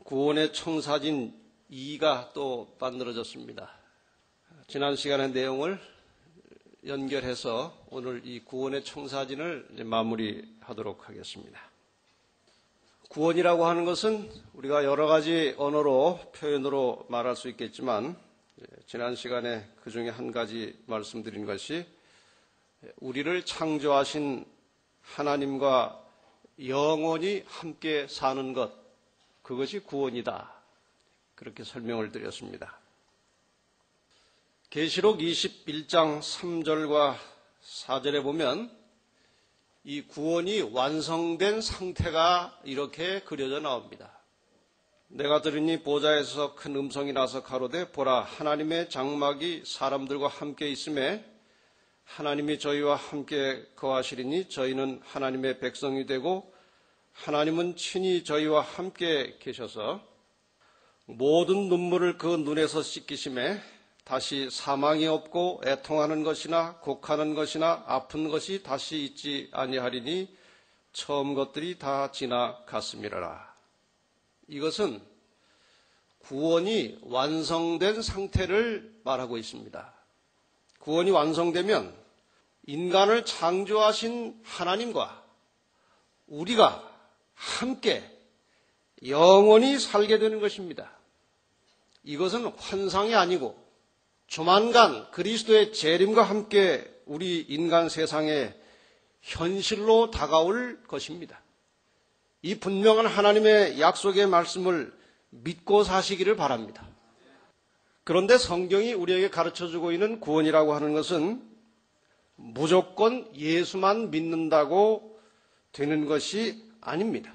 구원의 청사진 2가 또 만들어졌습니다. 지난 시간의 내용을 연결해서 오늘 이 구원의 청사진을 마무리하도록 하겠습니다. 구원이라고 하는 것은 우리가 여러 가지 언어로 표현으로 말할 수 있겠지만 지난 시간에 그 중에 한 가지 말씀드린 것이 우리를 창조하신 하나님과 영원히 함께 사는 것, 그것이 구원이다. 그렇게 설명을 드렸습니다. 계시록 21장 3절과 4절에 보면 이 구원이 완성된 상태가 이렇게 그려져 나옵니다. 내가 들으니 보좌에서 큰 음성이 나서 가로되 보라 하나님의 장막이 사람들과 함께 있음에 하나님이 저희와 함께 거하시리니 저희는 하나님의 백성이 되고 하나님은 친히 저희와 함께 계셔서 모든 눈물을 그 눈에서 씻기심에 다시 사망이 없고 애통하는 것이나 곡하는 것이나 아픈 것이 다시 있지 아니하리니 처음 것들이 다 지나갔음이라. 이것은 구원이 완성된 상태를 말하고 있습니다. 구원이 완성되면 인간을 창조하신 하나님과 우리가 함께 영원히 살게 되는 것입니다. 이것은 환상이 아니고 조만간 그리스도의 재림과 함께 우리 인간 세상에 현실로 다가올 것입니다. 이 분명한 하나님의 약속의 말씀을 믿고 사시기를 바랍니다. 그런데 성경이 우리에게 가르쳐주고 있는 구원이라고 하는 것은 무조건 예수만 믿는다고 되는 것이 아닙니다.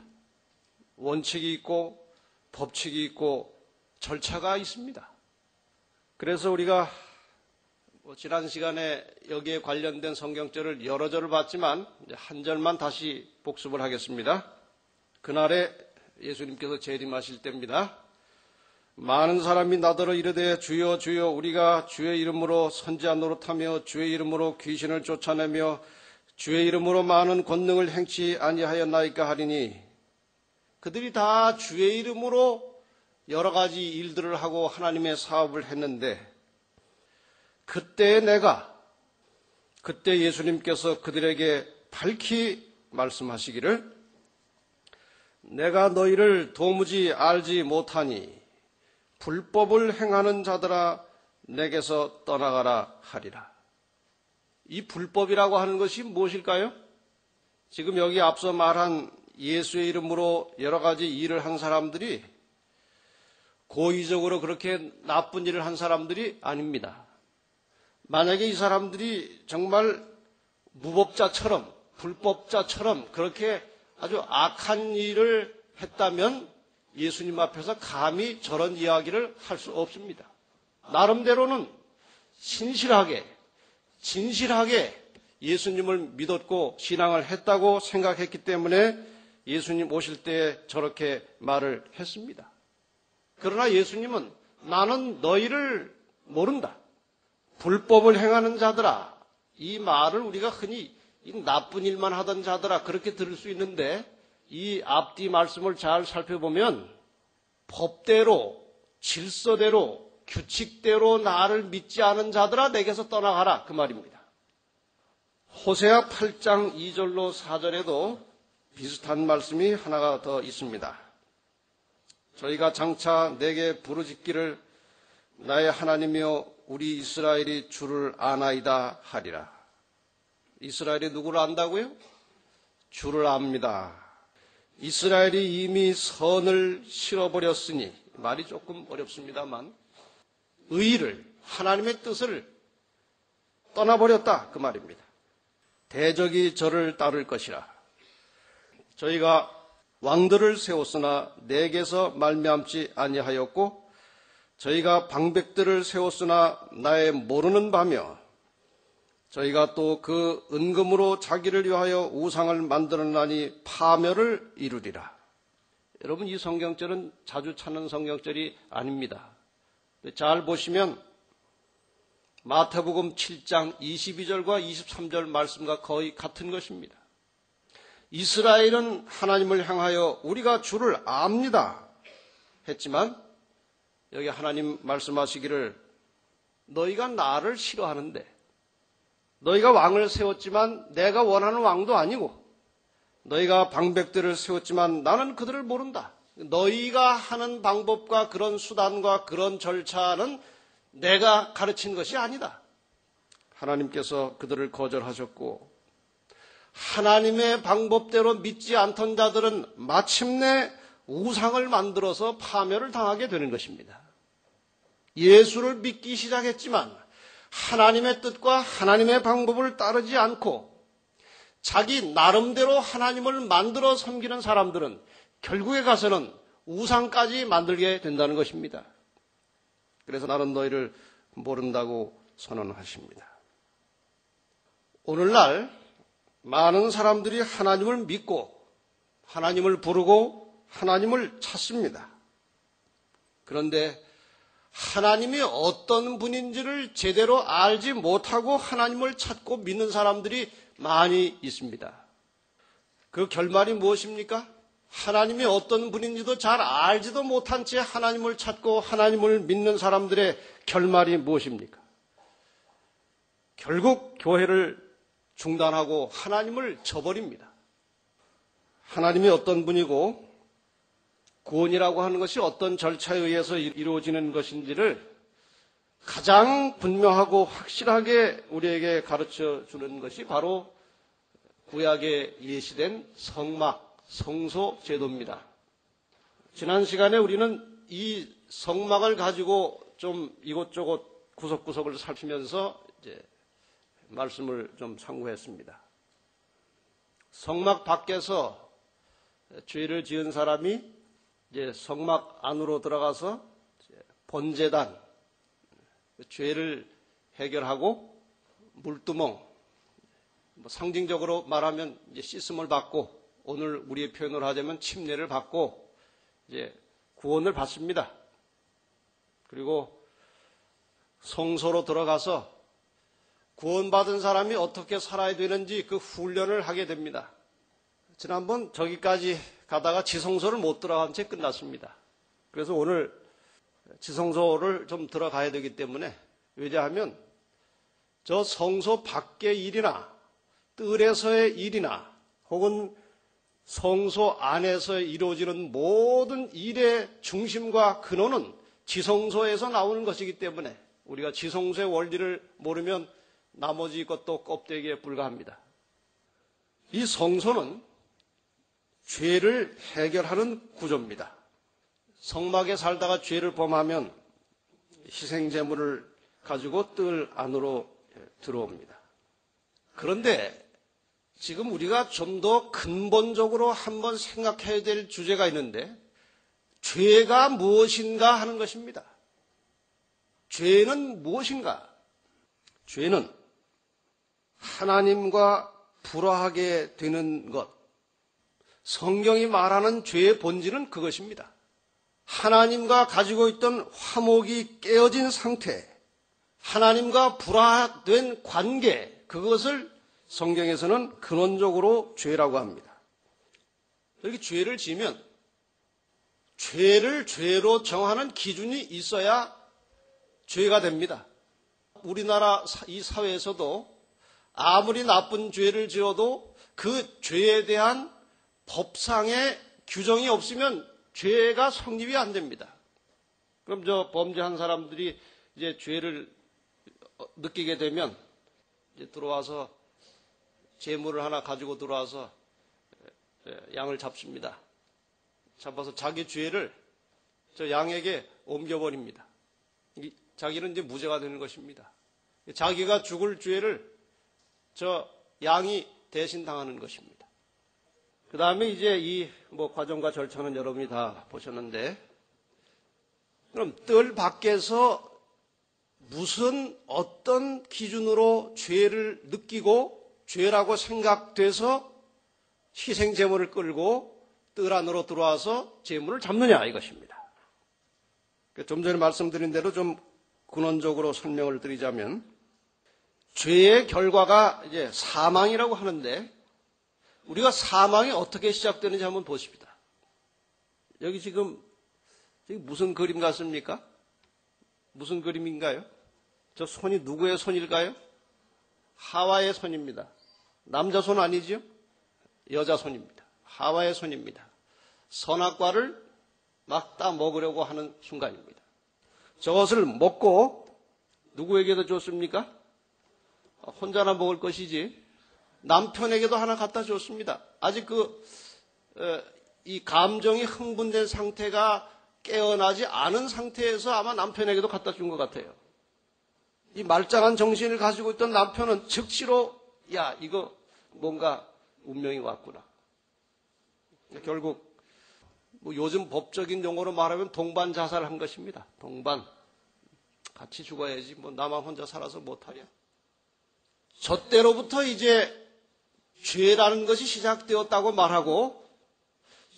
원칙이 있고 법칙이 있고 절차가 있습니다. 그래서 우리가 지난 시간에 여기에 관련된 성경절을 여러 절을 봤지만 한 절만 다시 복습을 하겠습니다. 그날에 예수님께서 재림하실 때입니다. 많은 사람이 나더러 이르되 주여 주여 우리가 주의 이름으로 선지자 노릇하며 주의 이름으로 귀신을 쫓아내며 주의 이름으로 많은 권능을 행치 아니하였나이까 하리니 그들이 다 주의 이름으로 여러 가지 일들을 하고 하나님의 사업을 했는데 그때 예수님께서 그들에게 밝히 말씀하시기를 내가 너희를 도무지 알지 못하니 불법을 행하는 자들아 내게서 떠나가라 하리라. 이 불법이라고 하는 것이 무엇일까요? 지금 여기 앞서 말한 예수의 이름으로 여러 가지 일을 한 사람들이 고의적으로 그렇게 나쁜 일을 한 사람들이 아닙니다. 만약에 이 사람들이 정말 무법자처럼 불법자처럼 그렇게 아주 악한 일을 했다면 예수님 앞에서 감히 저런 이야기를 할 수 없습니다. 나름대로는 진실하게 예수님을 믿었고 신앙을 했다고 생각했기 때문에 예수님 오실 때 저렇게 말을 했습니다. 그러나 예수님은 나는 너희를 모른다. 불법을 행하는 자들아. 이 말을 우리가 흔히 나쁜 일만 하던 자들아 그렇게 들을 수 있는데 이 앞뒤 말씀을 잘 살펴보면 법대로 질서대로 규칙대로 나를 믿지 않은 자들아 내게서 떠나가라 그 말입니다. 호세아 8장 2절로 4절에도 비슷한 말씀이 하나가 더 있습니다. 저희가 장차 내게 부르짖기를 나의 하나님이여 우리 이스라엘이 주를 아나이다 하리라. 이스라엘이 누구를 안다고요? 주를 압니다. 이스라엘이 이미 선을 실어버렸으니 말이 조금 어렵습니다만 의를 하나님의 뜻을 떠나버렸다 그 말입니다. 대적이 저를 따를 것이라. 저희가 왕들을 세웠으나 내게서 말미암지 아니하였고 저희가 방백들을 세웠으나 나의 모르는 바며 저희가 또 그 은금으로 자기를 위하여 우상을 만들었나니 파멸을 이루리라. 여러분 이 성경절은 자주 찾는 성경절이 아닙니다. 잘 보시면 마태복음 7장 22절과 23절 말씀과 거의 같은 것입니다. 이스라엘은 하나님을 향하여 우리가 주를 압니다. 했지만 여기 하나님 말씀하시기를 너희가 나를 싫어하는데 너희가 왕을 세웠지만 내가 원하는 왕도 아니고 너희가 방백들을 세웠지만 나는 그들을 모른다. 너희가 하는 방법과 그런 수단과 그런 절차는 내가 가르친 것이 아니다. 하나님께서 그들을 거절하셨고 하나님의 방법대로 믿지 않던 자들은 마침내 우상을 만들어서 파멸을 당하게 되는 것입니다. 예수를 믿기 시작했지만 하나님의 뜻과 하나님의 방법을 따르지 않고 자기 나름대로 하나님을 만들어 섬기는 사람들은 결국에 가서는 우상까지 만들게 된다는 것입니다. 그래서 나는 너희를 모른다고 선언하십니다. 오늘날 많은 사람들이 하나님을 믿고 하나님을 부르고 하나님을 찾습니다. 그런데 하나님이 어떤 분인지를 제대로 알지 못하고 하나님을 찾고 믿는 사람들이 많이 있습니다. 그 결말이 무엇입니까? 하나님이 어떤 분인지도 잘 알지도 못한 채 하나님을 찾고 하나님을 믿는 사람들의 결말이 무엇입니까? 결국 교회를 중단하고 하나님을 저버립니다. 하나님이 어떤 분이고 구원이라고 하는 것이 어떤 절차에 의해서 이루어지는 것인지를 가장 분명하고 확실하게 우리에게 가르쳐 주는 것이 바로 구약에 예시된 성막, 성소 제도입니다. 지난 시간에 우리는 이 성막을 가지고 좀 이곳저곳 구석구석을 살피면서 이제 말씀을 좀 상고했습니다. 성막 밖에서 죄를 지은 사람이 이제 성막 안으로 들어가서 번제단, 죄를 해결하고 물두멍, 상징적으로 말하면 이제 씻음을 받고 오늘 우리의 표현으로 하자면 침례를 받고 이제 구원을 받습니다. 그리고 성소로 들어가서 구원받은 사람이 어떻게 살아야 되는지 그 훈련을 하게 됩니다. 지난번 저기까지 가다가 지성소를 못 들어간 채 끝났습니다. 그래서 오늘 지성소를 좀 들어가야 되기 때문에 왜냐하면 저 성소 밖의 일이나 뜰에서의 일이나 혹은 성소 안에서 이루어지는 모든 일의 중심과 근원은 지성소에서 나오는 것이기 때문에 우리가 지성소의 원리를 모르면 나머지 것도 껍데기에 불과합니다. 이 성소는 죄를 해결하는 구조입니다. 성막에 살다가 죄를 범하면 희생제물을 가지고 뜰 안으로 들어옵니다. 그런데 지금 우리가 좀 더 근본적으로 한번 생각해야 될 주제가 있는데 죄가 무엇인가 하는 것입니다. 죄는 무엇인가? 죄는 하나님과 불화하게 되는 것. 성경이 말하는 죄의 본질은 그것입니다. 하나님과 가지고 있던 화목이 깨어진 상태, 하나님과 불화된 관계, 그것을 성경에서는 근원적으로 죄라고 합니다. 이렇게 죄를 지으면 죄를 죄로 정하는 기준이 있어야 죄가 됩니다. 우리나라 이 사회에서도 아무리 나쁜 죄를 지어도 그 죄에 대한 법상의 규정이 없으면 죄가 성립이 안 됩니다. 그럼 저 범죄한 사람들이 이제 죄를 느끼게 되면 이제 들어와서 재물을 하나 가지고 들어와서 양을 잡습니다. 잡아서 자기 죄를 저 양에게 옮겨버립니다. 자기는 이제 무죄가 되는 것입니다. 자기가 죽을 죄를 저 양이 대신 당하는 것입니다. 그 다음에 이제 이 과정과 절차는 여러분이 다 보셨는데, 그럼 뜰 밖에서 무슨 어떤 기준으로 죄를 느끼고 죄라고 생각돼서 희생제물을 끌고 뜰 안으로 들어와서 제물을 잡느냐 이것입니다. 좀 전에 말씀드린 대로 좀 근원적으로 설명을 드리자면 죄의 결과가 이제 사망이라고 하는데 우리가 사망이 어떻게 시작되는지 한번 보십시다. 여기 지금 이게 무슨 그림 같습니까? 무슨 그림인가요? 저 손이 누구의 손일까요? 하와의 손입니다. 남자 손 아니죠? 여자 손입니다. 하와의 손입니다. 선악과를 막 따먹으려고 하는 순간입니다. 저것을 먹고 누구에게도 줬습니까? 혼자나 먹을 것이지 남편에게도 하나 갖다 줬습니다. 아직 이 감정이 흥분된 상태가 깨어나지 않은 상태에서 아마 남편에게도 갖다 준 것 같아요. 이 말짱한 정신을 가지고 있던 남편은 즉시로 야 이거 뭔가 운명이 왔구나. 결국 뭐 요즘 법적인 용어로 말하면 동반 자살한 것입니다. 동반. 같이 죽어야지 뭐 나만 혼자 살아서 못하랴. 저 때로부터 이제 죄라는 것이 시작되었다고 말하고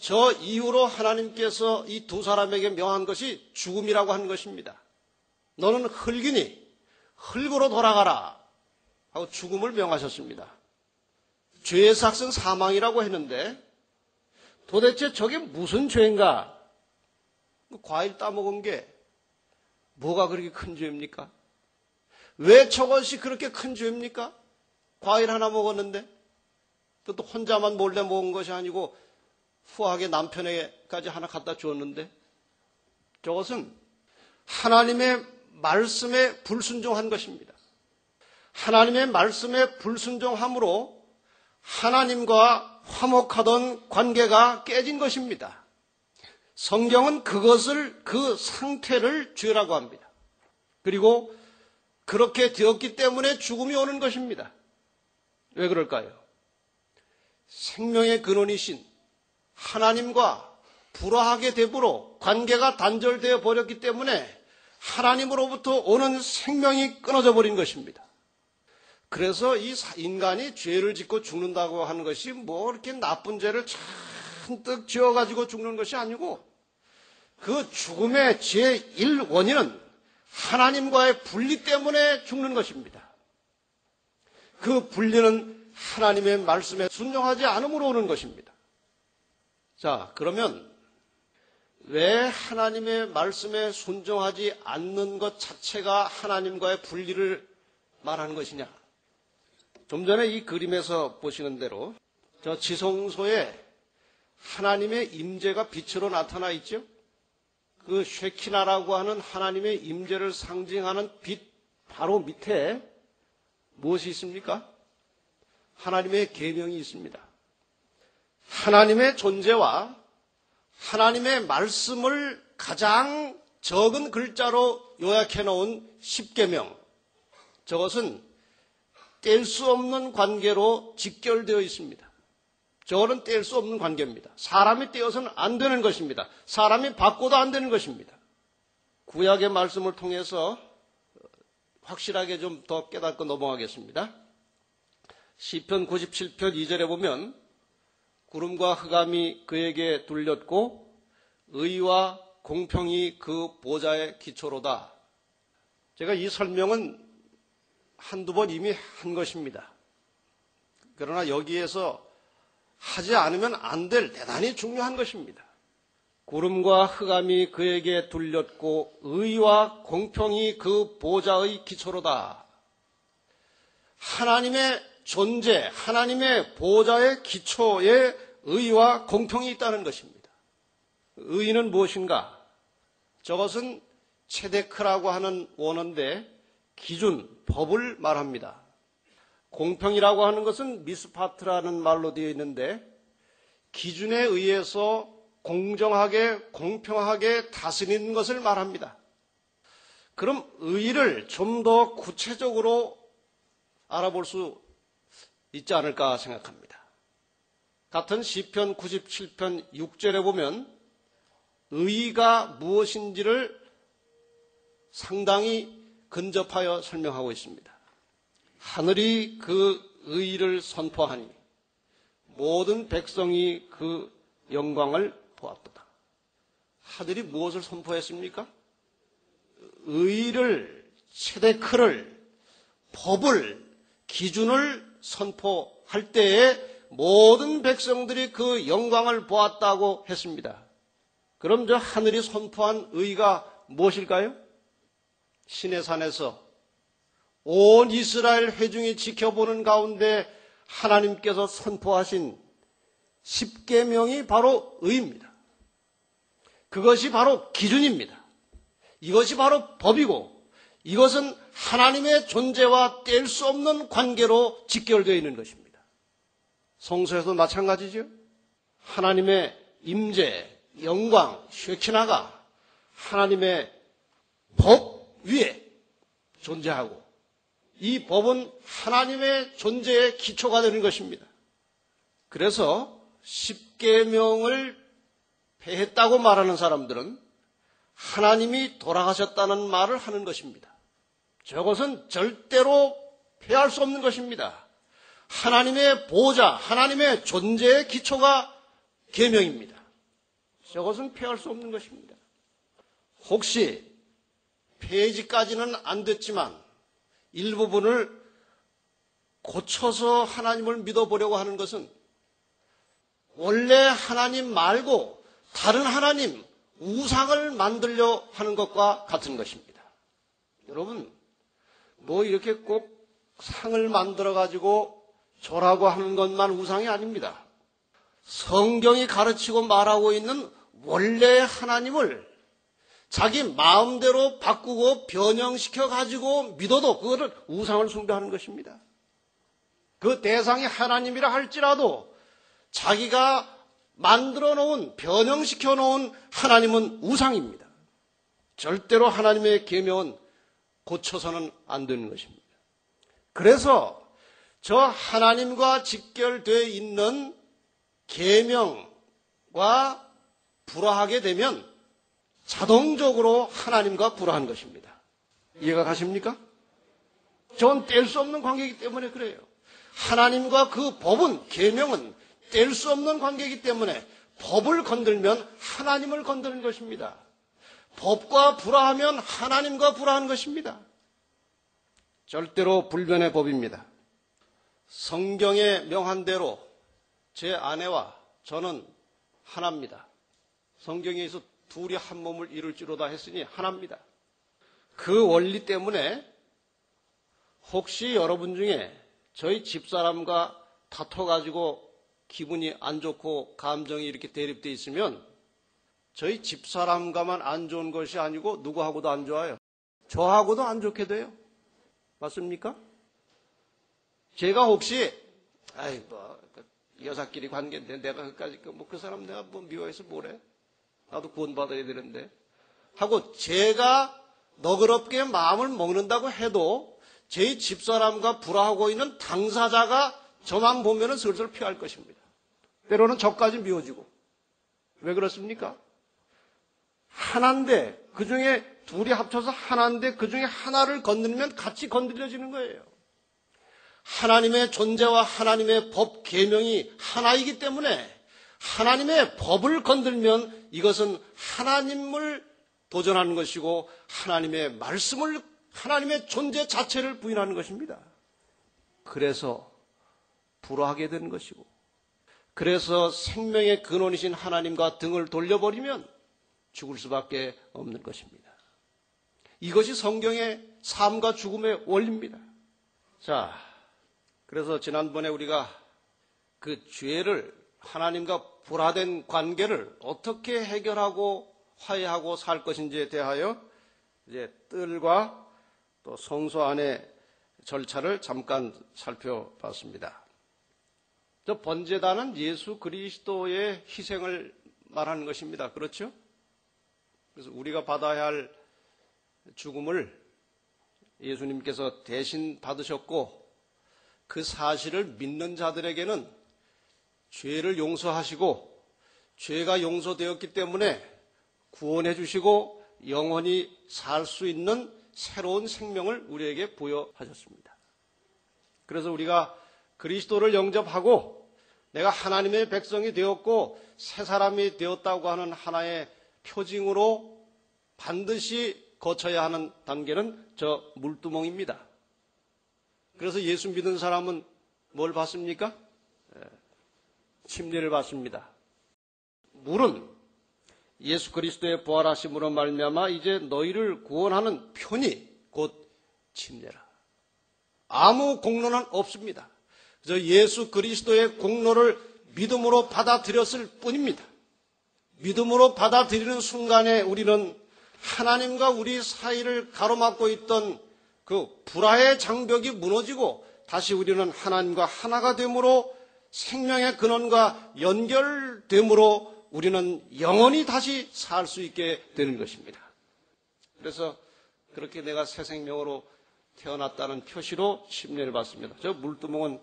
저 이후로 하나님께서 이 두 사람에게 명한 것이 죽음이라고 하는 것입니다. 너는 흙이니 흙으로 돌아가라 하고 죽음을 명하셨습니다. 죄의 삭은 사망이라고 했는데 도대체 저게 무슨 죄인가? 과일 따먹은 게 뭐가 그렇게 큰 죄입니까? 왜 저것이 그렇게 큰 죄입니까? 과일 하나 먹었는데 또 혼자만 몰래 먹은 것이 아니고 후하게 남편에게까지 하나 갖다 주었는데 저것은 하나님의 말씀에 불순종한 것입니다. 하나님의 말씀에 불순종함으로 하나님과 화목하던 관계가 깨진 것입니다. 성경은 그것을 그 상태를 죄라고 합니다. 그리고 그렇게 되었기 때문에 죽음이 오는 것입니다. 왜 그럴까요? 생명의 근원이신 하나님과 불화하게 되므로 관계가 단절되어 버렸기 때문에 하나님으로부터 오는 생명이 끊어져 버린 것입니다. 그래서 이 인간이 죄를 짓고 죽는다고 하는 것이 뭐 이렇게 나쁜 죄를 잔뜩 지어가지고 죽는 것이 아니고 그 죽음의 제1 원인은 하나님과의 분리 때문에 죽는 것입니다. 그 분리는 하나님의 말씀에 순종하지 않음으로 오는 것입니다. 자, 그러면 왜 하나님의 말씀에 순종하지 않는 것 자체가 하나님과의 분리를 말하는 것이냐? 좀 전에 이 그림에서 보시는 대로 저 지성소에 하나님의 임재가 빛으로 나타나 있죠? 그 쉐키나라고 하는 하나님의 임재를 상징하는 빛 바로 밑에 무엇이 있습니까? 하나님의 계명이 있습니다. 하나님의 존재와 하나님의 말씀을 가장 적은 글자로 요약해 놓은 십계명. 저것은 뗄 수 없는 관계로 직결되어 있습니다. 저거는 뗄 수 없는 관계입니다. 사람이 떼어서는 안 되는 것입니다. 사람이 바꿔도 안 되는 것입니다. 구약의 말씀을 통해서 확실하게 좀 더 깨닫고 넘어가겠습니다. 시편 97편 2절에 보면 구름과 흑암이 그에게 둘렸고 의와 공평이 그 보좌의 기초로다. 제가 이 설명은 한두 번 이미 한 것입니다. 그러나 여기에서 하지 않으면 안 될 대단히 중요한 것입니다. 구름과 흑암이 그에게 둘렸고 의와 공평이 그 보좌의 기초로다. 하나님의 존재, 하나님의 보좌의 기초에 의와 공평이 있다는 것입니다. 의는 무엇인가? 저것은 체데크라고 하는 원어인데 기준, 법을 말합니다. 공평이라고 하는 것은 미스파트라는 말로 되어 있는데 기준에 의해서 공정하게, 공평하게 다스리는 것을 말합니다. 그럼 의를 좀 더 구체적으로 알아볼 수 있지 않을까 생각합니다. 같은 시편 97편 6절에 보면 의가 무엇인지를 상당히 근접하여 설명하고 있습니다. 하늘이 그 의를 선포하니 모든 백성이 그 영광을 보았도다. 하늘이 무엇을 선포했습니까? 의를, 체데크를, 법을, 기준을 선포할 때에 모든 백성들이 그 영광을 보았다고 했습니다. 그럼 저 하늘이 선포한 의가 무엇일까요? 시내산에서 온 이스라엘 회중이 지켜보는 가운데 하나님께서 선포하신 십계명이 바로 의입니다. 그것이 바로 기준입니다. 이것이 바로 법이고 이것은 하나님의 존재와 뗄 수 없는 관계로 직결되어 있는 것입니다. 성서에도 마찬가지죠. 하나님의 임재, 영광, 쉐키나가 하나님의 법 위에 존재하고 이 법은 하나님의 존재의 기초가 되는 것입니다. 그래서 십계명을 폐했다고 말하는 사람들은 하나님이 돌아가셨다는 말을 하는 것입니다. 저것은 절대로 폐할 수 없는 것입니다. 하나님의 보호자, 하나님의 존재의 기초가 계명입니다. 저것은 폐할 수 없는 것입니다. 혹시 폐지까지는 안 됐지만 일부분을 고쳐서 하나님을 믿어보려고 하는 것은 원래 하나님 말고 다른 하나님, 우상을 만들려 하는 것과 같은 것입니다. 여러분, 뭐 이렇게 꼭 상을 만들어가지고 절하고 하는 것만 우상이 아닙니다. 성경이 가르치고 말하고 있는 원래 하나님을 자기 마음대로 바꾸고 변형시켜가지고 믿어도 그거를 우상을 숭배하는 것입니다. 그 대상이 하나님이라 할지라도 자기가 만들어 놓은, 변형시켜 놓은 하나님은 우상입니다. 절대로 하나님의 계명은 고쳐서는 안 되는 것입니다. 그래서 저 하나님과 직결되어 있는 계명과 불화하게 되면 자동적으로 하나님과 불화한 것입니다. 이해가 가십니까? 저건 뗄 수 없는 관계이기 때문에 그래요. 하나님과 그 법은, 계명은 뗄 수 없는 관계이기 때문에 법을 건들면 하나님을 건드는 것입니다. 법과 불화하면 하나님과 불화하는 것입니다. 절대로 불변의 법입니다. 성경에 명한 대로 제 아내와 저는 하나입니다. 성경에서 둘이 한 몸을 이룰지로다 했으니 하나입니다. 그 원리 때문에 혹시 여러분 중에 저희 집사람과 다퉈가지고 기분이 안 좋고 감정이 이렇게 대립되어 있으면 저희 집사람과만 안 좋은 것이 아니고 누구하고도 안 좋아요. 저하고도 안 좋게 돼요. 맞습니까? 제가 혹시 여자끼리 관계인데 내가 그까짓 그 사람 내가 미워해서 뭐래? 나도 구원받아야 되는데 하고 제가 너그럽게 마음을 먹는다고 해도 제 집사람과 불화하고 있는 당사자가 저만 보면은 슬슬 피할 것입니다. 때로는 저까지 미워지고. 왜 그렇습니까? 하나인데 그중에 둘이 합쳐서 하나인데 그중에 하나를 건드리면 같이 건드려지는 거예요. 하나님의 존재와 하나님의 법 계명이 하나이기 때문에 하나님의 법을 건들면 이것은 하나님을 도전하는 것이고 하나님의 말씀을, 하나님의 존재 자체를 부인하는 것입니다. 그래서 불화하게 되는 것이고, 그래서 생명의 근원이신 하나님과 등을 돌려버리면 죽을 수밖에 없는 것입니다. 이것이 성경의 삶과 죽음의 원리입니다. 자, 그래서 지난번에 우리가 그 죄를, 하나님과 불화된 관계를 어떻게 해결하고 화해하고 살 것인지에 대하여 이제 뜰과 또 성소 안의 절차를 잠깐 살펴봤습니다. 저 번제단은 예수 그리스도의 희생을 말하는 것입니다. 그렇죠? 그래서 우리가 받아야 할 죽음을 예수님께서 대신 받으셨고 그 사실을 믿는 자들에게는 죄를 용서하시고 죄가 용서되었기 때문에 구원해 주시고 영원히 살 수 있는 새로운 생명을 우리에게 부여하셨습니다. 그래서 우리가 그리스도를 영접하고 내가 하나님의 백성이 되었고 새 사람이 되었다고 하는 하나의 표징으로 반드시 거쳐야 하는 단계는 저 물두멍입니다. 그래서 예수 믿는 사람은 뭘 받습니까? 침례를 받습니다. 물은 예수 그리스도의 부활하심으로 말미암아 이제 너희를 구원하는 편이 곧 침례라. 아무 공로는 없습니다. 그래서 예수 그리스도의 공로를 믿음으로 받아들였을 뿐입니다. 믿음으로 받아들이는 순간에 우리는 하나님과 우리 사이를 가로막고 있던 그 불화의 장벽이 무너지고 다시 우리는 하나님과 하나가 됨으로 생명의 근원과 연결됨으로 우리는 영원히 다시 살 수 있게 되는 것입니다. 그래서 그렇게 내가 새 생명으로 태어났다는 표시로 침례를 받습니다. 저 물두멍은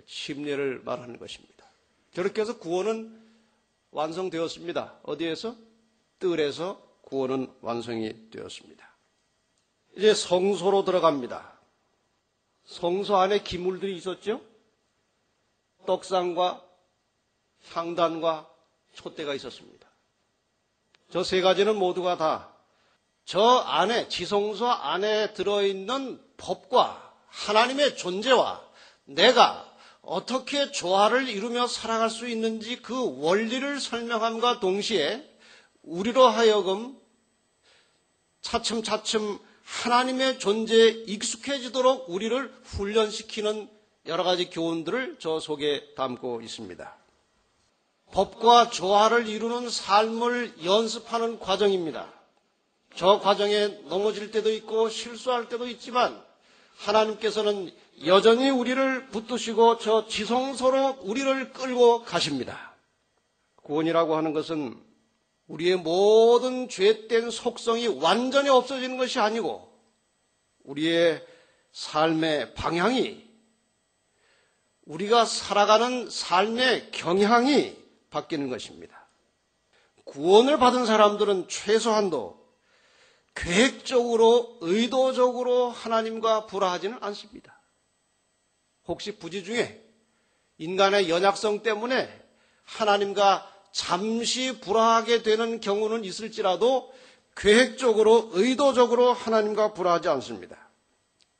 침례를 말하는 것입니다. 저렇게 해서 구원은 완성되었습니다. 어디에서? 뜰에서 구원은 완성이 되었습니다. 이제 성소로 들어갑니다. 성소 안에 기물들이 있었죠? 떡상과 향단과 촛대가 있었습니다. 저 세 가지는 모두가 다 저 안에, 지성소 안에 들어있는 법과 하나님의 존재와 내가 어떻게 조화를 이루며 살아갈 수 있는지 그 원리를 설명함과 동시에 우리로 하여금 차츰차츰 하나님의 존재에 익숙해지도록 우리를 훈련시키는 여러 가지 교훈들을 저 속에 담고 있습니다. 법과 조화를 이루는 삶을 연습하는 과정입니다. 저 과정에 넘어질 때도 있고 실수할 때도 있지만 하나님께서는 여전히 우리를 붙드시고 저 지성소로 우리를 끌고 가십니다. 구원이라고 하는 것은 우리의 모든 죄된 속성이 완전히 없어지는 것이 아니고 우리의 삶의 방향이, 우리가 살아가는 삶의 경향이 바뀌는 것입니다. 구원을 받은 사람들은 최소한도 계획적으로, 의도적으로 하나님과 불화하지는 않습니다. 혹시 부지 중에 인간의 연약성 때문에 하나님과 잠시 불화하게 되는 경우는 있을지라도 계획적으로, 의도적으로 하나님과 불화하지 않습니다.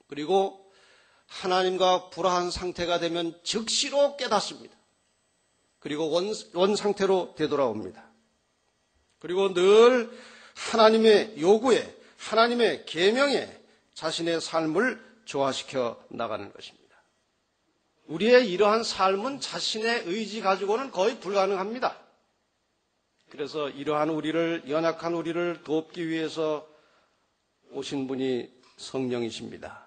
그리고 하나님과 불화한 상태가 되면 즉시로 깨닫습니다. 그리고 원 상태로 되돌아옵니다. 그리고 늘 하나님의 요구에, 하나님의 계명에 자신의 삶을 조화시켜 나가는 것입니다. 우리의 이러한 삶은 자신의 의지 가지고는 거의 불가능합니다. 그래서 이러한 우리를, 연약한 우리를 돕기 위해서 오신 분이 성령이십니다.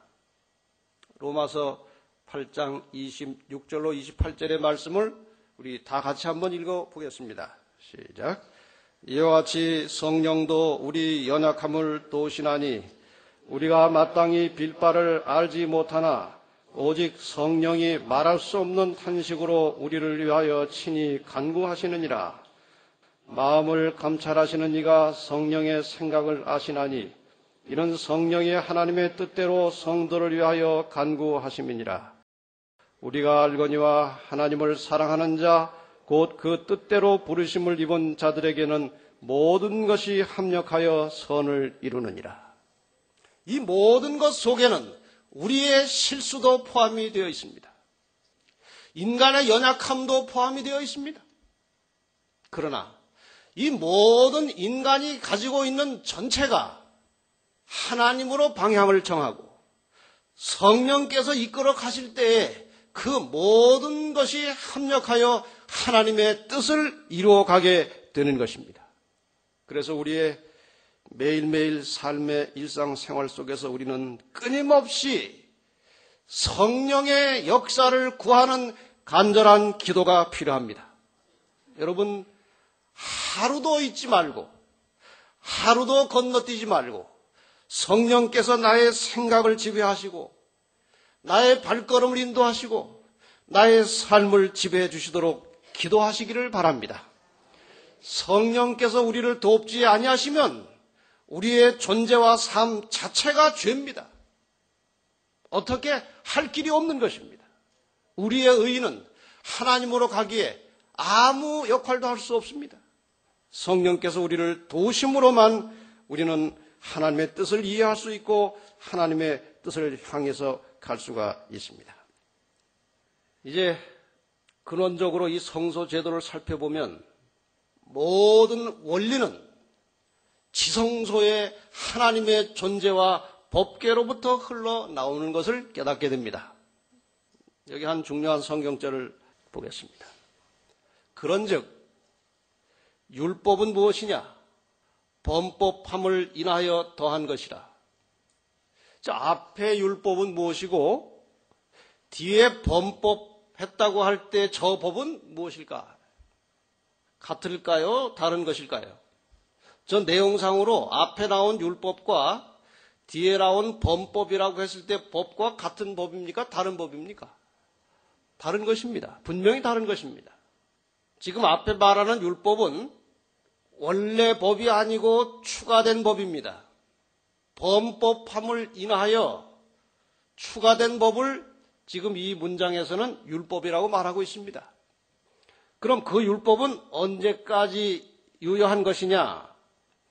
로마서 8장 26절로 28절의 말씀을 우리 다 같이 한번 읽어보겠습니다. 시작. 이와 같이 성령도 우리 연약함을 도우시나니 우리가 마땅히 빌 바를 알지 못하나 오직 성령이 말할 수 없는 탄식으로 우리를 위하여 친히 간구하시느니라. 마음을 감찰하시는 이가 성령의 생각을 아시나니 이는 성령이 하나님의 뜻대로 성도를 위하여 간구하심이니라. 우리가 알거니와 하나님을 사랑하는 자 곧 그 뜻대로 부르심을 입은 자들에게는 모든 것이 합력하여 선을 이루느니라. 이 모든 것 속에는 우리의 실수도 포함이 되어 있습니다. 인간의 연약함도 포함이 되어 있습니다. 그러나 이 모든 인간이 가지고 있는 전체가 하나님으로 방향을 정하고 성령께서 이끌어 가실 때에 그 모든 것이 합력하여 하나님의 뜻을 이루어가게 되는 것입니다. 그래서 우리의 매일매일 삶의 일상생활 속에서 우리는 끊임없이 성령의 역사를 구하는 간절한 기도가 필요합니다. 여러분, 하루도 잊지 말고 하루도 건너뛰지 말고 성령께서 나의 생각을 지배하시고 나의 발걸음을 인도하시고 나의 삶을 지배해 주시도록 기도하시기를 바랍니다. 성령께서 우리를 돕지 아니하시면 우리의 존재와 삶 자체가 죄입니다. 어떻게 할 길이 없는 것입니다. 우리의 의는 하나님으로 가기에 아무 역할도 할 수 없습니다. 성령께서 우리를 도우심으로만 우리는 하나님의 뜻을 이해할 수 있고 하나님의 뜻을 향해서 갈 수가 있습니다. 이제 근원적으로 이 성소 제도를 살펴보면 모든 원리는 지성소에 하나님의 존재와 법궤로부터 흘러나오는 것을 깨닫게 됩니다. 여기 한 중요한 성경절을 보겠습니다. 그런즉 율법은 무엇이냐? 범법함을 인하여 더한 것이라. 자, 앞에 율법은 무엇이고 뒤에 범법했다고 할 때 저 법은 무엇일까? 같을까요? 다른 것일까요? 저 내용상으로 앞에 나온 율법과 뒤에 나온 범법이라고 했을 때 법과 같은 법입니까? 다른 법입니까? 다른 것입니다. 분명히 다른 것입니다. 지금 앞에 말하는 율법은 원래 법이 아니고 추가된 법입니다. 범법함을 인하여 추가된 법을 지금 이 문장에서는 율법이라고 말하고 있습니다. 그럼 그 율법은 언제까지 유효한 것이냐?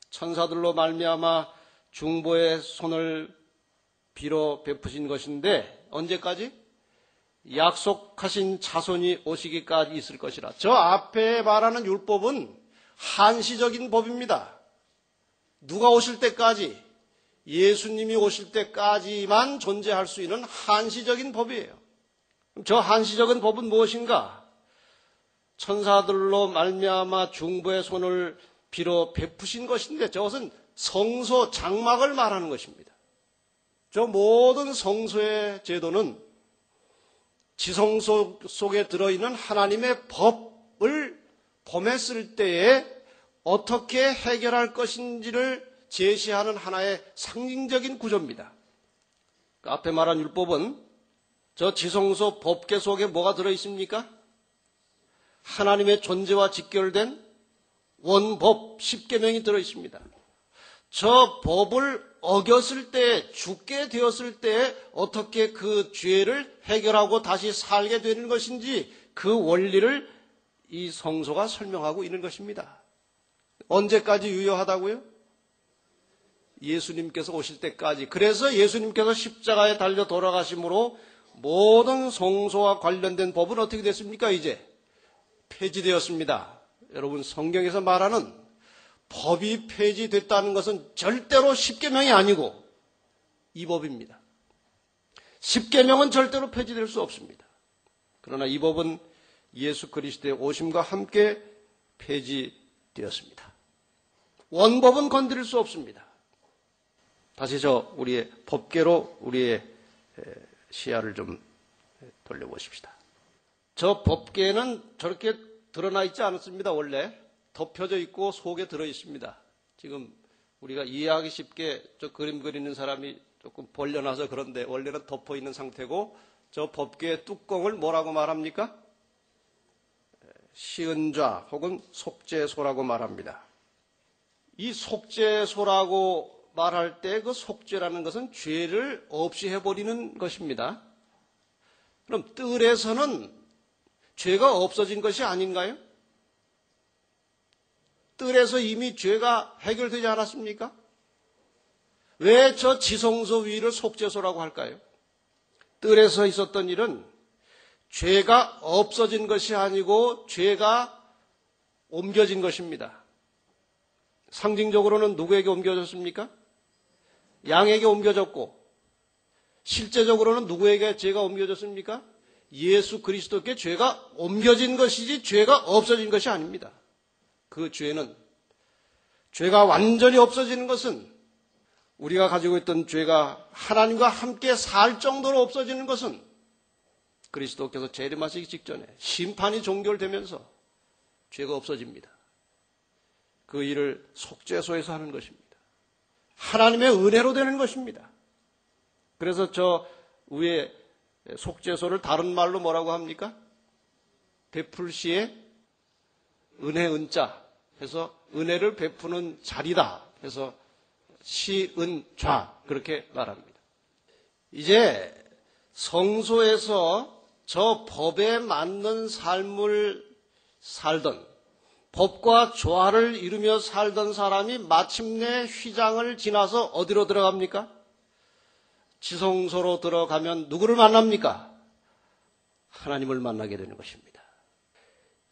천사들로 말미암아 중보의 손을 빌어 베푸신 것인데 언제까지? 약속하신 자손이 오시기까지 있을 것이라. 저 앞에 말하는 율법은 한시적인 법입니다. 누가 오실 때까지, 예수님이 오실 때까지만 존재할 수 있는 한시적인 법이에요. 저 한시적인 법은 무엇인가? 천사들로 말미암아 중보의 손을 빌어 베푸신 것인데 저것은 성소 장막을 말하는 것입니다. 저 모든 성소의 제도는 지성소 속에 들어있는 하나님의 법을 범했을 때에 어떻게 해결할 것인지를 제시하는 하나의 상징적인 구조입니다. 그 앞에 말한 율법은 저 지성소 법궤 속에 뭐가 들어있습니까? 하나님의 존재와 직결된 원법 10계명이 들어있습니다. 저 법을 어겼을 때, 죽게 되었을 때 어떻게 그 죄를 해결하고 다시 살게 되는 것인지 그 원리를 이 성소가 설명하고 있는 것입니다. 언제까지 유효하다고요? 예수님께서 오실 때까지. 그래서 예수님께서 십자가에 달려 돌아가심으로 모든 성소와 관련된 법은 어떻게 됐습니까? 이제 폐지되었습니다. 여러분, 성경에서 말하는 법이 폐지됐다는 것은 절대로 십계명이 아니고 이 법입니다. 십계명은 절대로 폐지될 수 없습니다. 그러나 이 법은 예수 그리스도의 오심과 함께 폐지되었습니다. 원법은 건드릴 수 없습니다. 다시 우리의 법궤로 우리의 시야를 좀 돌려보십시다. 저 법궤는 저렇게 드러나 있지 않았습니다. 원래 덮여져 있고 속에 들어 있습니다. 지금 우리가 이해하기 쉽게 저 그림 그리는 사람이 조금 벌려놔서 그런데 원래는 덮어 있는 상태고 저 법궤의 뚜껑을 뭐라고 말합니까? 시은좌 혹은 속죄소라고 말합니다. 이 속죄소라고 말할 때 그 속죄라는 것은 죄를 없이 해버리는 것입니다. 그럼 뜰에서는 죄가 없어진 것이 아닌가요? 뜰에서 이미 죄가 해결되지 않았습니까? 왜 저 지성소 위를 속죄소라고 할까요? 뜰에서 있었던 일은 죄가 없어진 것이 아니고 죄가 옮겨진 것입니다. 상징적으로는 누구에게 옮겨졌습니까? 양에게 옮겨졌고 실제적으로는 누구에게 죄가 옮겨졌습니까? 예수 그리스도께 죄가 옮겨진 것이지 죄가 없어진 것이 아닙니다. 그 죄가 완전히 없어지는 것은 우리가 가지고 있던 죄가 하나님과 함께 살 정도로 없어지는 것은 그리스도께서 재림하시기 직전에 심판이 종결되면서 죄가 없어집니다. 그 일을 속죄소에서 하는 것입니다. 하나님의 은혜로 되는 것입니다. 그래서 저 위에 속죄소를 다른 말로 뭐라고 합니까? 베풀 시에 은혜 은자 해서 은혜를 베푸는 자리다 해서 시은좌 그렇게 말합니다. 이제 성소에서 저 법에 맞는 삶을 살던 법과 조화를 이루며 살던 사람이 마침내 휘장을 지나서 어디로 들어갑니까? 지성소로 들어가면 누구를 만납니까? 하나님을 만나게 되는 것입니다.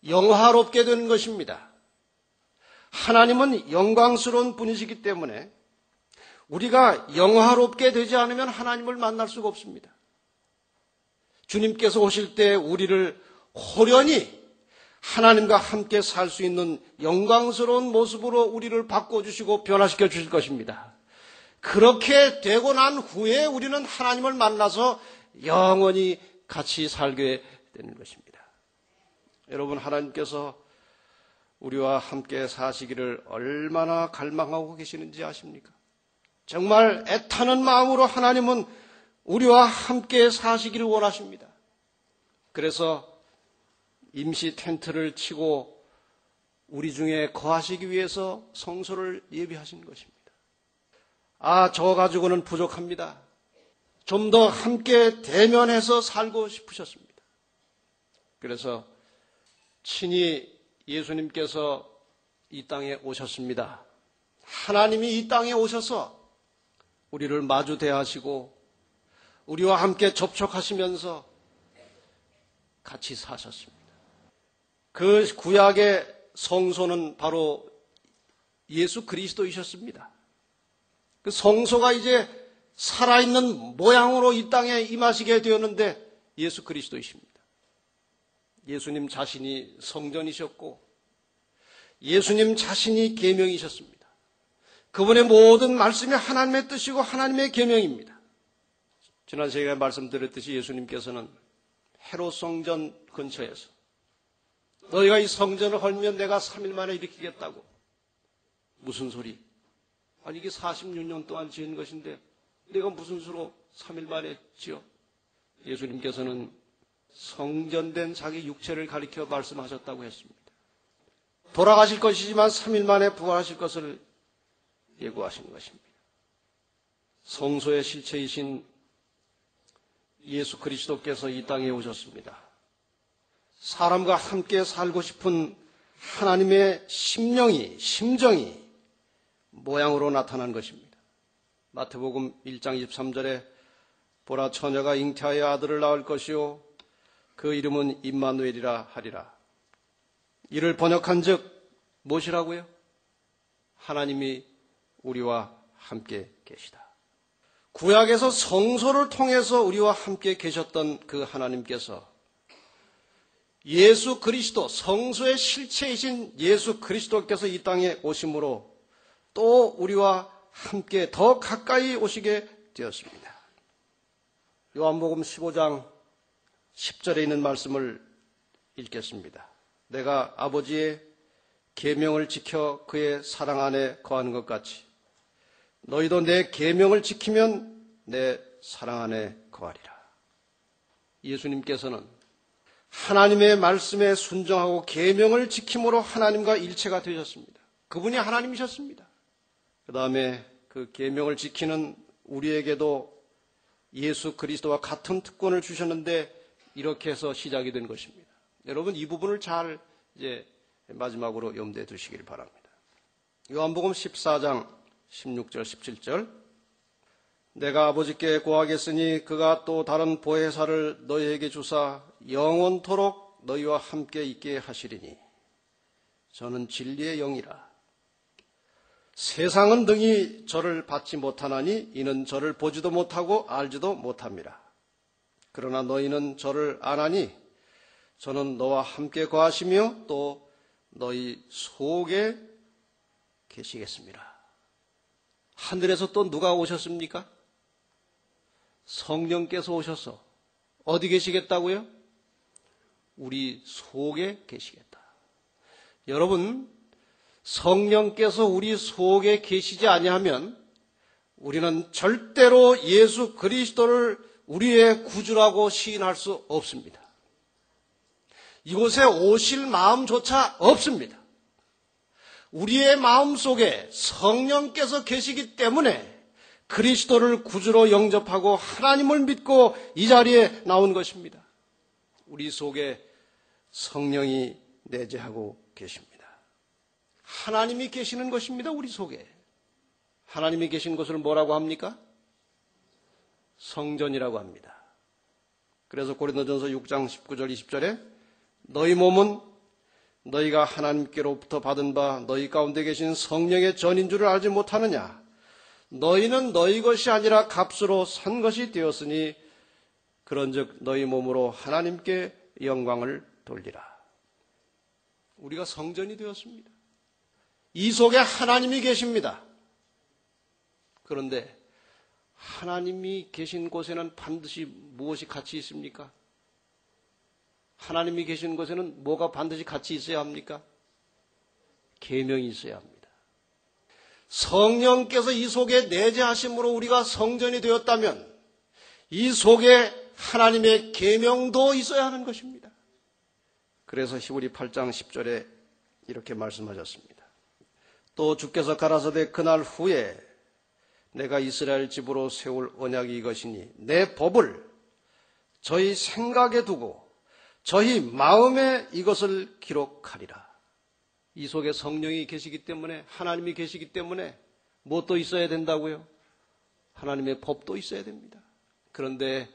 영화롭게 되는 것입니다. 하나님은 영광스러운 분이시기 때문에 우리가 영화롭게 되지 않으면 하나님을 만날 수가 없습니다. 주님께서 오실 때 우리를 호련히 하나님과 함께 살 수 있는 영광스러운 모습으로 우리를 바꿔주시고 변화시켜 주실 것입니다. 그렇게 되고 난 후에 우리는 하나님을 만나서 영원히 같이 살게 되는 것입니다. 여러분, 하나님께서 우리와 함께 사시기를 얼마나 갈망하고 계시는지 아십니까? 정말 애타는 마음으로 하나님은 우리와 함께 사시기를 원하십니다. 그래서 임시 텐트를 치고 우리 중에 거하시기 위해서 성소를 예비하신 것입니다. 저 가지고는 부족합니다. 좀 더 함께 대면해서 살고 싶으셨습니다. 그래서 친히 예수님께서 이 땅에 오셨습니다. 하나님이 이 땅에 오셔서 우리를 마주 대하시고 우리와 함께 접촉하시면서 같이 사셨습니다. 그 구약의 성소는 바로 예수 그리스도이셨습니다. 그 성소가 이제 살아있는 모양으로 이 땅에 임하시게 되었는데 예수 그리스도이십니다. 예수님 자신이 성전이셨고 예수님 자신이 계명이셨습니다. 그분의 모든 말씀이 하나님의 뜻이고 하나님의 계명입니다. 지난 시간에 말씀드렸듯이 예수님께서는 헤롯 성전 근처에서 너희가 이 성전을 헐면 내가 3일 만에 일으키겠다고. 무슨 소리? 아니 이게 46년 동안 지은 것인데 내가 무슨 수로 3일 만에 지어? 예수님께서는 성전된 자기 육체를 가리켜 말씀하셨다고 했습니다. 돌아가실 것이지만 3일 만에 부활하실 것을 예고하신 것입니다. 성소의 실체이신 예수 그리스도께서 이 땅에 오셨습니다. 사람과 함께 살고 싶은 하나님의 심정이 모양으로 나타난 것입니다. 마태복음 1장 23절에 보라 처녀가 잉태하여 아들을 낳을 것이요 그 이름은 임마누엘이라 하리라. 이를 번역한 즉 무엇이라고요? 하나님이 우리와 함께 계시다. 구약에서 성소를 통해서 우리와 함께 계셨던 그 하나님께서 예수 그리스도, 성소의 실체이신 예수 그리스도께서 이 땅에 오심으로 또 우리와 함께 더 가까이 오시게 되었습니다. 요한복음 15장 10절에 있는 말씀을 읽겠습니다. 내가 아버지의 계명을 지켜 그의 사랑 안에 거하는 것 같이 너희도 내 계명을 지키면 내 사랑 안에 거하리라. 예수님께서는 하나님의 말씀에 순종하고 계명을 지킴으로 하나님과 일체가 되셨습니다. 그분이 하나님이셨습니다. 그 다음에 그 계명을 지키는 우리에게도 예수 그리스도와 같은 특권을 주셨는데 이렇게 해서 시작이 된 것입니다. 여러분 이 부분을 잘 이제 마지막으로 염두에 두시길 바랍니다. 요한복음 14장 16절 17절 내가 아버지께 구하겠으니 그가 또 다른 보혜사를 너희에게 주사 영원토록 너희와 함께 있게 하시리니 저는 진리의 영이라. 세상은 능히 저를 받지 못하나니 이는 저를 보지도 못하고 알지도 못함이라. 그러나 너희는 저를 아나니 저는 너와 함께 거하시며 또 너희 속에 계시겠습니다. 하늘에서 또 누가 오셨습니까? 성령께서 오셔서 어디 계시겠다고요? 우리 속에 계시겠다. 여러분, 성령께서 우리 속에 계시지 아니하면 우리는 절대로 예수 그리스도를 우리의 구주라고 시인할 수 없습니다. 이곳에 오실 마음조차 없습니다. 우리의 마음 속에 성령께서 계시기 때문에 그리스도를 구주로 영접하고 하나님을 믿고 이 자리에 나온 것입니다. 우리 속에 성령이 내재하고 계십니다. 하나님이 계시는 것입니다. 우리 속에. 하나님이 계신 곳을 뭐라고 합니까? 성전이라고 합니다. 그래서 고린도전서 6장 19절 20절에 너희 몸은 너희가 하나님께로부터 받은 바 너희 가운데 계신 성령의 전인 줄을 알지 못하느냐? 너희는 너희 것이 아니라 값으로 산 것이 되었으니 그런즉 너희 몸으로 하나님께 영광을 돌리라. 우리가 성전이 되었습니다. 이 속에 하나님이 계십니다. 그런데 하나님이 계신 곳에는 반드시 무엇이 같이 있습니까? 하나님이 계신 곳에는 뭐가 반드시 같이 있어야 합니까? 계명이 있어야 합니다. 성령께서 이 속에 내재하심으로 우리가 성전이 되었다면 이 속에 하나님의 계명도 있어야 하는 것입니다. 그래서 히브리 8장 10절에 이렇게 말씀하셨습니다. 또 주께서 가라사대 그날 후에 내가 이스라엘 집으로 세울 언약이 이것이니 내 법을 저희 생각에 두고 저희 마음에 이것을 기록하리라. 이 속에 성령이 계시기 때문에 하나님이 계시기 때문에 무엇도 있어야 된다고요? 하나님의 법도 있어야 됩니다. 그런데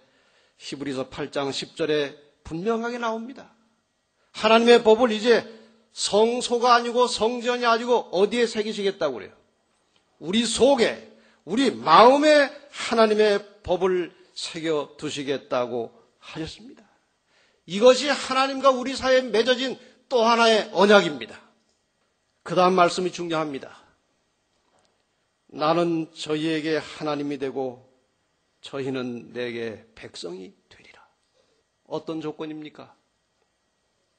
히브리서 8장 10절에 분명하게 나옵니다. 하나님의 법을 이제 성소가 아니고 성전이 아니고 어디에 새기시겠다고 그래요? 우리 속에 우리 마음에 하나님의 법을 새겨 두시겠다고 하셨습니다. 이것이 하나님과 우리 사이에 맺어진 또 하나의 언약입니다. 그 다음 말씀이 중요합니다. 나는 저희에게 하나님이 되고 저희는 내게 백성이 되리라. 어떤 조건입니까?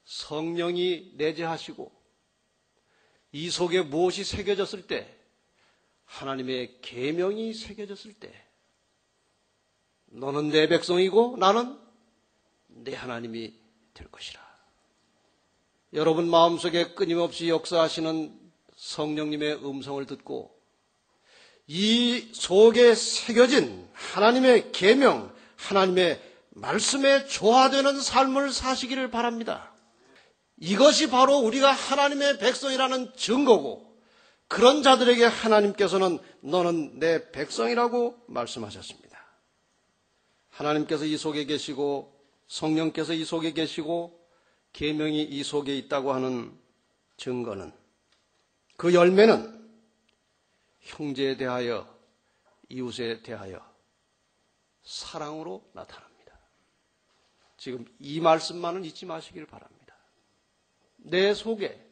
성령이 내재하시고 이 속에 무엇이 새겨졌을 때, 하나님의 계명이 새겨졌을 때 너는 내 백성이고 나는 내 하나님이 될 것이라. 여러분 마음속에 끊임없이 역사하시는 성령님의 음성을 듣고 이 속에 새겨진 하나님의 계명, 하나님의 말씀에 조화되는 삶을 사시기를 바랍니다. 이것이 바로 우리가 하나님의 백성이라는 증거고, 그런 자들에게 하나님께서는 너는 내 백성이라고 말씀하셨습니다. 하나님께서 이 속에 계시고 성령께서 이 속에 계시고 계명이 이 속에 있다고 하는 증거는, 그 열매는 형제에 대하여 이웃에 대하여 사랑으로 나타납니다. 지금 이 말씀만은 잊지 마시길 바랍니다. 내 속에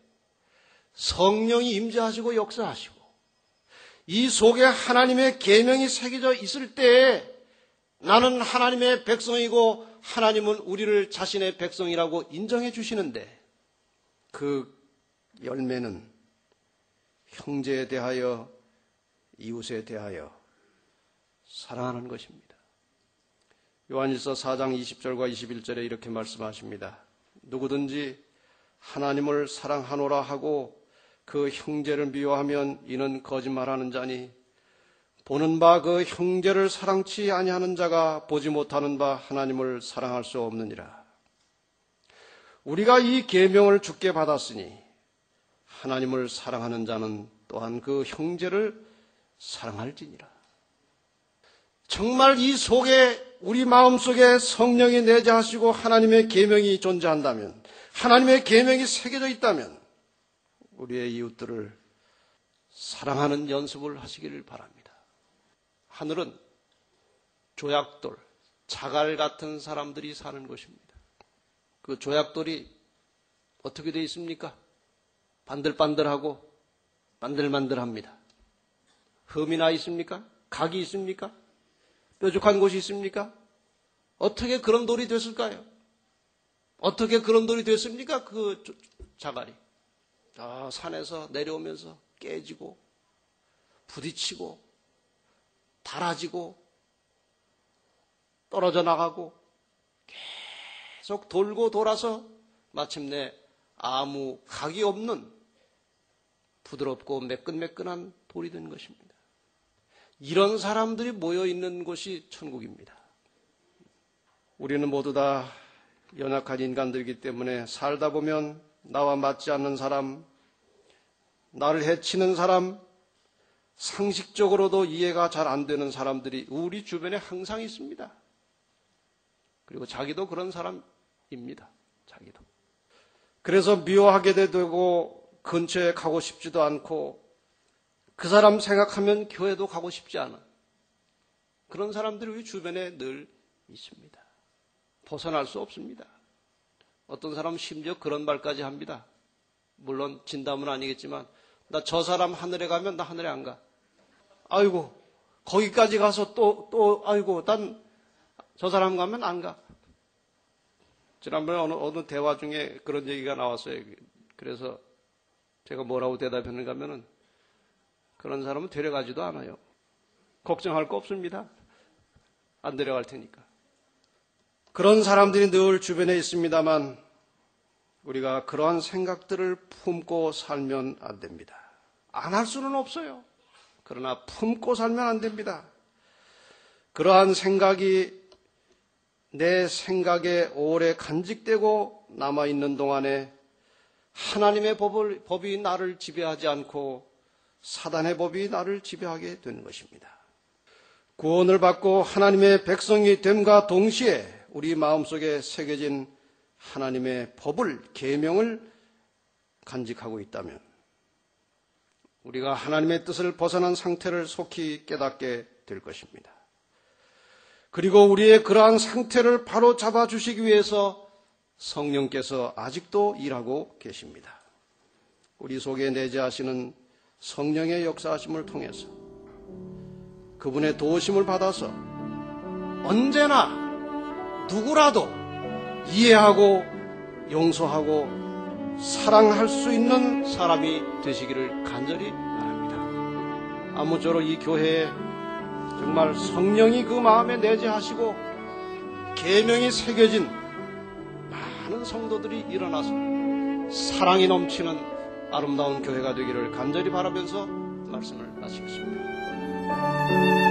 성령이 임재하시고 역사하시고 이 속에 하나님의 계명이 새겨져 있을 때에 나는 하나님의 백성이고 하나님은 우리를 자신의 백성이라고 인정해 주시는데, 그 열매는 형제에 대하여 이웃에 대하여 사랑하는 것입니다. 요한일서 4장 20절과 21절에 이렇게 말씀하십니다. 누구든지 하나님을 사랑하노라 하고 그 형제를 미워하면 이는 거짓말하는 자니, 보는 바 그 형제를 사랑치 아니하는 자가 보지 못하는 바 하나님을 사랑할 수 없느니라. 우리가 이 계명을 주께 받았으니 하나님을 사랑하는 자는 또한 그 형제를 사랑할지니라. 정말 이 속에, 우리 마음속에 성령이 내재하시고 하나님의 계명이 존재한다면, 하나님의 계명이 새겨져 있다면 우리의 이웃들을 사랑하는 연습을 하시기를 바랍니다. 하늘은 조약돌, 자갈 같은 사람들이 사는 곳입니다. 그 조약돌이 어떻게 되어 있습니까? 반들반들하고 만들만들합니다. 흠이 나 있습니까? 각이 있습니까? 뾰족한 곳이 있습니까? 어떻게 그런 돌이 됐을까요? 어떻게 그런 돌이 됐습니까? 그 자갈이 산에서 내려오면서 깨지고 부딪히고 닳아지고 떨어져 나가고 계속 돌고 돌아서 마침내 아무 각이 없는 부드럽고 매끈매끈한 돌이 된 것입니다. 이런 사람들이 모여있는 곳이 천국입니다. 우리는 모두 다 연약한 인간들이기 때문에 살다 보면 나와 맞지 않는 사람, 나를 해치는 사람, 상식적으로도 이해가 잘 안 되는 사람들이 우리 주변에 항상 있습니다. 그리고 자기도 그런 사람입니다. 자기도. 그래서 미워하게 되고 근처에 가고 싶지도 않고 그 사람 생각하면 교회도 가고 싶지 않아. 그런 사람들이 우리 주변에 늘 있습니다. 벗어날 수 없습니다. 어떤 사람은 심지어 그런 말까지 합니다. 물론 진담은 아니겠지만 나 저 사람 하늘에 가면 나 하늘에 안 가. 아이고 거기까지 가서 또 아이고 난 저 사람 가면 안 가. 지난번에 어느 대화 중에 그런 얘기가 나왔어요. 그래서 제가 뭐라고 대답했는가 하면은 그런 사람은 데려가지도 않아요. 걱정할 거 없습니다. 안 데려갈 테니까. 그런 사람들이 늘 주변에 있습니다만 우리가 그러한 생각들을 품고 살면 안 됩니다. 안 할 수는 없어요. 그러나 품고 살면 안 됩니다. 그러한 생각이 내 생각에 오래 간직되고 남아있는 동안에 하나님의 법이 나를 지배하지 않고 사단의 법이 나를 지배하게 되는 것입니다. 구원을 받고 하나님의 백성이 됨과 동시에 우리 마음속에 새겨진 하나님의 법을, 계명을 간직하고 있다면 우리가 하나님의 뜻을 벗어난 상태를 속히 깨닫게 될 것입니다. 그리고 우리의 그러한 상태를 바로 잡아주시기 위해서 성령께서 아직도 일하고 계십니다. 우리 속에 내재하시는 성령의 역사하심을 통해서 그분의 도우심을 받아서 언제나 누구라도 이해하고 용서하고 사랑할 수 있는 사람이 되시기를 간절히 바랍니다. 아무쪼록 이 교회에 정말 성령이 그 마음에 내재하시고 계명이 새겨진 많은 성도들이 일어나서 사랑이 넘치는 아름다운 교회가 되기를 간절히 바라면서 말씀을 마치겠습니다.